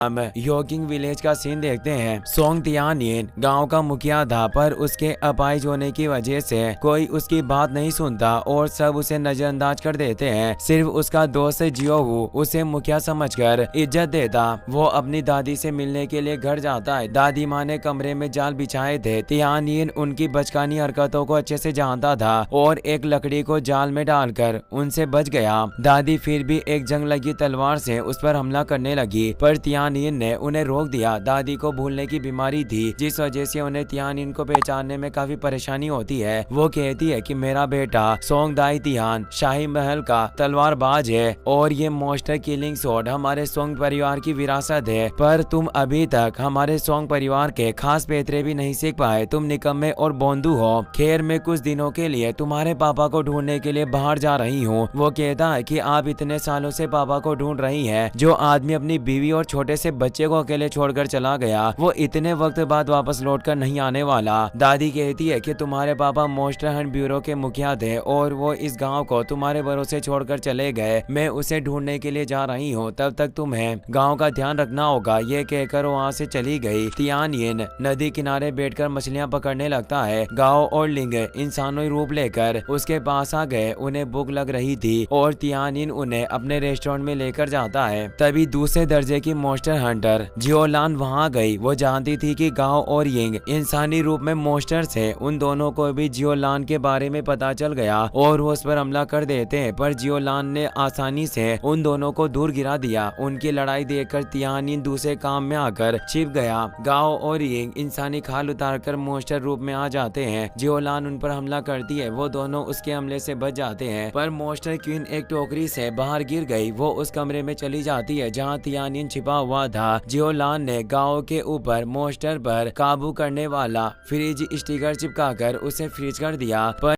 हम jogging village का scene देखते हैं। सोंग तियानिन गांव का मुखिया था, पर उसके अपाहिज होने की वजह से कोई उसकी बात नहीं सुनता और सब उसे नजरअंदाज कर देते हैं। सिर्फ उसका दोस्त जियोहू उसे मुखिया समझकर इज्जत देता। वो अपनी दादी से मिलने के लिए घर जाता है। दादी माँ ने कमरे में जाल बिछाए थे। तियानिन उनकी बचकानी हरकतों को अच्छे से जानता था और एक लकड़ी को जाल में डालकर उनसे बच गया। दादी फिर भी एक जंग लगी तलवार से उस पर हमला करने लगी, पर तियानिन ने उन्हें रोक दिया। दादी को भूलने की बीमारी थी, जिस वजह से उन्हें तियानिन को पहचानने में काफी परेशानी होती है। वो कहती है कि मेरा बेटा सोंग दाई तियान शाही महल का तलवारबाज है और ये मोस्टर किलिंग शॉट हमारे सोंग परिवार की विरासत है, पर तुम अभी तक हमारे सोंग परिवार के खास पैतरे भी नहीं सीख पाए। तुम निकम्मे और बोंदू हो। खैर, मैं कुछ दिनों के लिए तुम्हारे पापा को ढूंढने के लिए बाहर जा रही हूँ। वो कहता है कि आप इतने सालों से पापा को ढूंढ रही हैं। जो आदमी अपनी बीवी और छोटे से बच्चे को अकेले छोड़कर चला गया, वो इतने वक्त बाद वापस लौटकर नहीं आने वाला। दादी कहती है कि तुम्हारे पापा मोस्टर हंट ब्यूरो के मुखिया थे और वो इस गांव को तुम्हारे भरोसे छोड़कर चले गए। मैं उसे ढूंढने के लिए जा रही हूँ, तब तक तुम्हें गांव का ध्यान रखना होगा। ये कहकर वहाँ से चली गई। तियानिन नदी किनारे बैठकर मछलियाँ पकड़ने लगता है। गाँव और लिंग इंसानों रूप लेकर उसके पास आ गए। उन्हें भूख लग रही थी और तियानिन उन्हें अपने रेस्टोरेंट में लेकर जाता है। तभी दूसरे दर्जे की मोस्टर हंटर जियोलान वहां गई। वो जानती थी कि गांव और यिंग इंसानी रूप में मोस्टर्स है। उन दोनों को भी जियोलान के बारे में पता चल गया और वो उस पर हमला कर देते हैं, पर जियोलान ने आसानी से उन दोनों को दूर गिरा दिया। उनकी लड़ाई देखकर तियानिन दूसरे काम में आकर छिप गया। गांव और यिंग इंसानी खाल उतारकर मोस्टर रूप में आ जाते हैं। जियोलान उन पर हमला करती है। वो दोनों उसके हमले से बच जाते हैं, पर मोस्टर क्वीन एक टोकरी से बाहर गिर गई। वो उस कमरे में चली जाती है जहाँ तियानिन छिपा हुआ था। जियोलान ने गांव के ऊपर मोस्टर पर काबू करने वाला फ्रिज स्टिकर चिपकाकर उसे फ्रीज कर दिया, पर